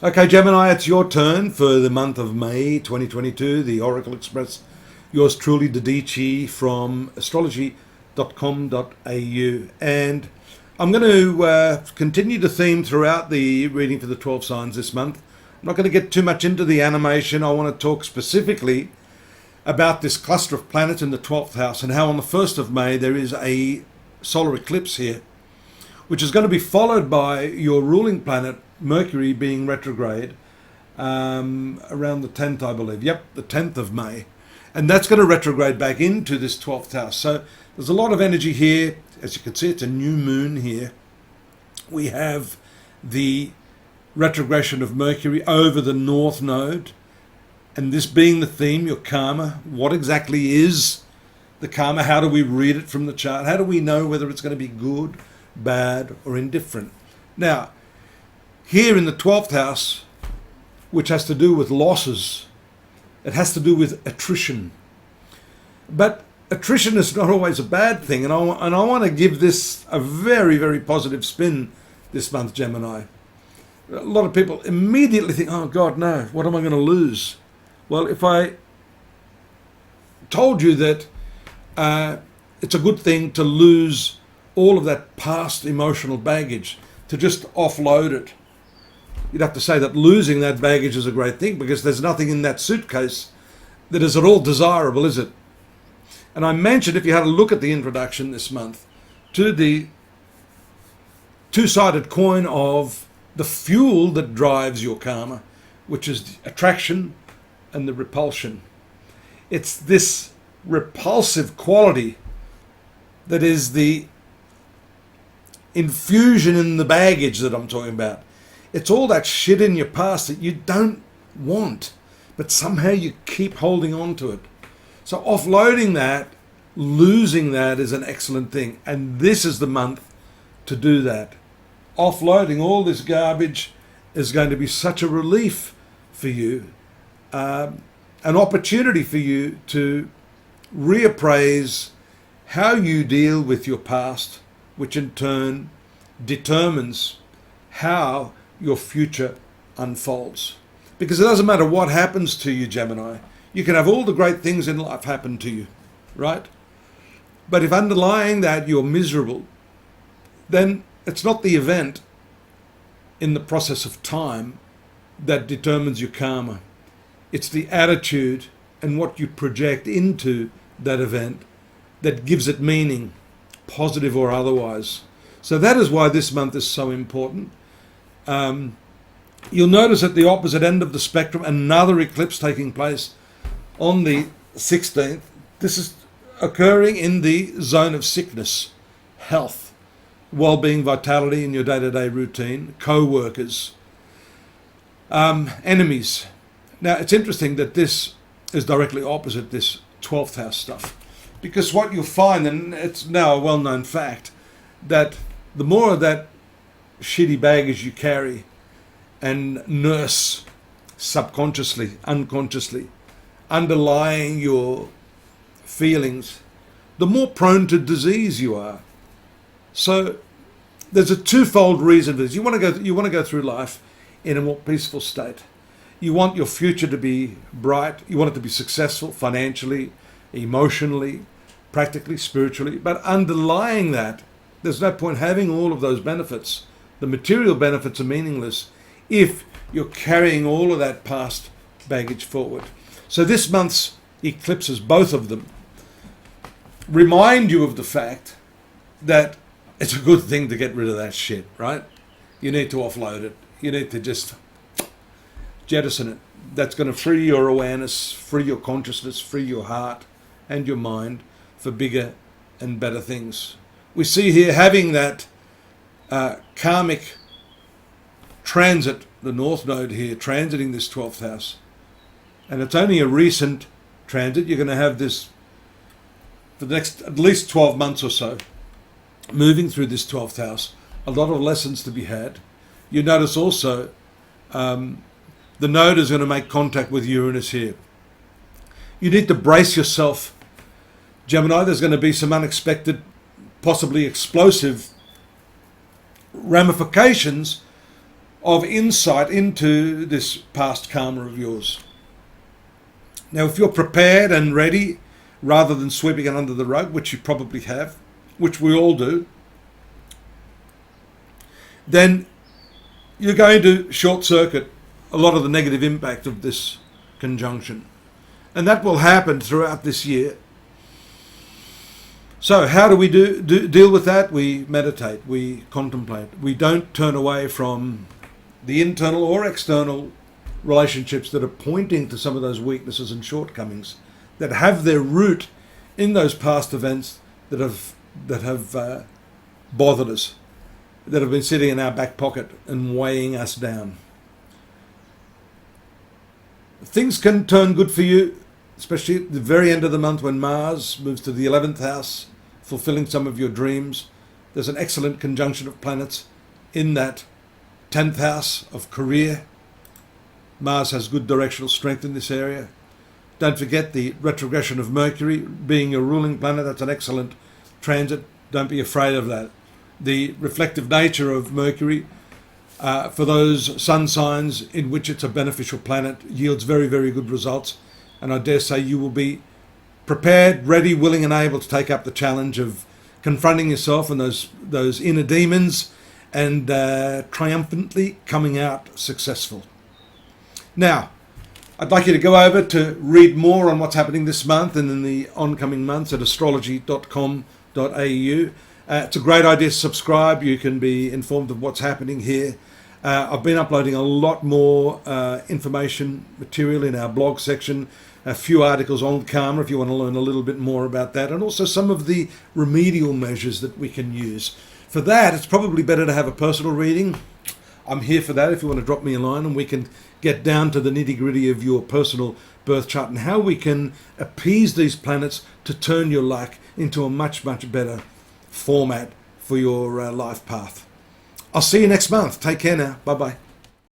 Okay, Gemini, it's your turn for the month of May 2022, the Oracle Express. Yours truly, Didici from astrology.com.au. And I'm going to continue the theme throughout the reading for the 12 signs this month. I'm not going to get too much into the animation. I want to talk specifically about this cluster of planets in the 12th house and how on the 1st of May there is a solar eclipse here, which is going to be followed by your ruling planet, Mercury, being retrograde around the 10th, I believe. Yep, the 10th of May. And that's going to retrograde back into this 12th house. So there's a lot of energy here. As you can see, it's a new moon here. We have the retrogression of Mercury over the North Node. And this being the theme, your karma. What exactly is the karma? How do we read it from the chart? How do we know whether it's going to be good, bad, or indifferent? Now, here in the 12th house, which has to do with losses, it has to do with attrition. But attrition is not always a bad thing, and I want to give this a very, very positive spin this month, Gemini. A lot of people immediately think, oh God, no, what am I going to lose? Well, if I told you that it's a good thing to lose all of that past emotional baggage, to just offload it, you'd have to say that losing that baggage is a great thing, because there's nothing in that suitcase that is at all desirable, is it? And I mentioned, if you had a look at the introduction this month, to the two-sided coin of the fuel that drives your karma, which is the attraction and the repulsion. It's this repulsive quality that is the infusion in the baggage that I'm talking about. It's all that shit in your past that you don't want, but somehow you keep holding on to it. So offloading that, losing that is an excellent thing. And this is the month to do that. Offloading all this garbage is going to be such a relief for you, an opportunity for you to reappraise how you deal with your past, which in turn determines how your future unfolds. Because it doesn't matter what happens to you, Gemini. You can have all the great things in life happen to you, right? But if underlying that you're miserable, then it's not the event in the process of time that determines your karma. It's the attitude and what you project into that event that gives it meaning, positive or otherwise. So that is why this month is so important. You'll notice at the opposite end of the spectrum, another eclipse taking place on the 16th. This is occurring in the zone of sickness, health, well-being, vitality in your day-to-day routine, co-workers, enemies. Now, it's interesting that this is directly opposite this 12th house stuff, because what you'll find, and it's now a well-known fact, that the more of that shitty baggage you carry and nurse subconsciously, unconsciously, underlying your feelings, the more prone to disease you are. So there's a twofold reason for this. You want to go through life in a more peaceful state. You want your future to be bright. You want it to be successful financially, emotionally, practically, spiritually. But underlying that, there's no point having all of those benefits. The material benefits are meaningless if you're carrying all of that past baggage forward. So this month's eclipses, both of them, remind you of the fact that it's a good thing to get rid of that shit, right? You need to offload it. You need to just jettison it. That's going to free your awareness, free your consciousness, free your heart and your mind for bigger and better things. We see here having that karmic transit, the North Node here, transiting this 12th house. And it's only a recent transit. You're going to have this for the next at least 12 months or so, moving through this 12th house. A lot of lessons to be had. You notice also the node is going to make contact with Uranus here. You need to brace yourself, Gemini. There's going to be some unexpected, possibly explosive ramifications of insight into this past karma of yours. Now, if you're prepared and ready, rather than sweeping it under the rug, which you probably have, which we all do, then you're going to short circuit a lot of the negative impact of this conjunction. And that will happen throughout this year. So how do we deal with that? We meditate, we contemplate. We don't turn away from the internal or external relationships that are pointing to some of those weaknesses and shortcomings that have their root in those past events that have bothered us, that have been sitting in our back pocket and weighing us down. Things can turn good for you, especially at the very end of the month when Mars moves to the 11th house, fulfilling some of your dreams. There's an excellent conjunction of planets in that 10th house of career. Mars has good directional strength in this area. Don't forget the retrogression of Mercury being your ruling planet. That's an excellent transit. Don't be afraid of that. The reflective nature of Mercury, for those sun signs in which it's a beneficial planet, yields very, very good results. And I dare say you will be prepared, ready, willing and able to take up the challenge of confronting yourself and those inner demons and triumphantly coming out successful. Now, I'd like you to go over to read more on what's happening this month and in the oncoming months at astrology.com.au. It's a great idea to subscribe. You can be informed of what's happening here. I've been uploading a lot more information material in our blog section, a few articles on karma if you want to learn a little bit more about that, and also some of the remedial measures that we can use. For that, it's probably better to have a personal reading. I'm here for that if you want to drop me a line and we can get down to the nitty-gritty of your personal birth chart and how we can appease these planets to turn your luck into a much, much better format for your life path. I'll see you next month. Take care now. Bye-bye.